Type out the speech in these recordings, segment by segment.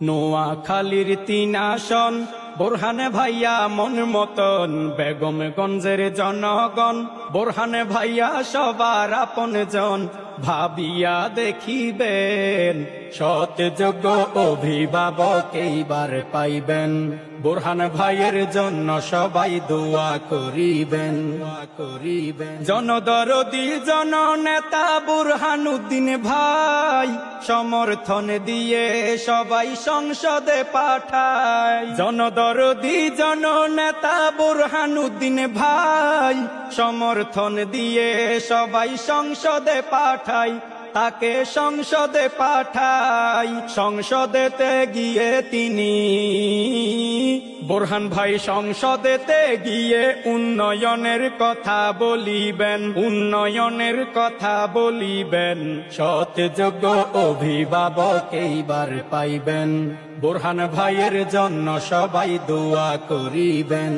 নোয়াখালীর ৩ আসন বোরহান ভাইয়া মন মতন, বেগমগঞ্জের জনগণ বোরহান ভাইয়া সবার আপন জন। ভাবিয়া দেখিবেন সৎ যোগ্য অভিভাবক এইবার পাইবেন। বোরহান ভাইয়ের জন্য সবাই দোয়া করিবেন। জনদরদি জননেতা বুরহানুদ্দিন ভাই সমর্থন দিয়ে সবাই সংসদে পাঠায়। জনদরদি জননেতা বুরহানুদ্দিন ভাই সমর্থন দিয়ে সবাই সংসদে পাঠায়। তাকে সংসদে পাঠাই, সংসদেতে গিয়ে তিনি বোরহান ভাই সংসদেতে গিয়ে উন্নয়নের কথা বলিবেন, উন্নয়নের কথা বলিবেন। সৎ যোগ্য অভিভাবক এইবার পাইবেন। বোরহান ভাইয়ের জন্য সবাই দোয়া করিবেন।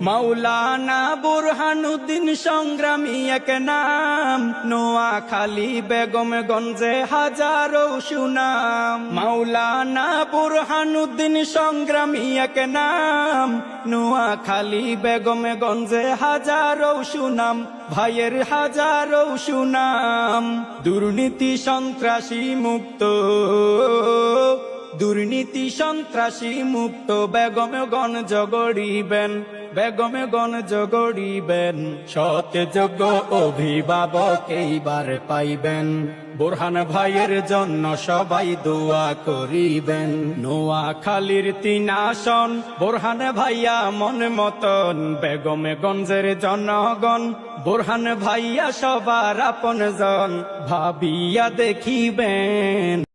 মাওলানা বুরহানুদ্দিন সংগ্রামী এক নাম, নোয়াখালী বেগমগঞ্জে হাজারো সুনাম। মাওলানা বুরহানুদ্দিন সংগ্রামী এক নাম, নোয়াখালী বেগমগঞ্জে হাজারো সুনাম। ভাইয়ের হাজারো সুনাম। দুর্নীতি সন্ত্রাসী মুক্ত, দুর্নীতি সন্ত্রাসী মুক্ত বেগমগঞ্জ গড়িবেন, বেগমগঞ্জ গড়িবেন। সৎ যোগ্য অভিভাবক এইবার পাইবেন। বোরহান ভাইয়ের জন্য সবাই দোয়া করিবেন। নোয়াখালীর ৩ আসন বোরহান ভাইয়া মন মতন, বেগমগঞ্জের জনগণ বোরহান ভাইয়া সবার আপন জন। ভাবিয়া দেখিবেন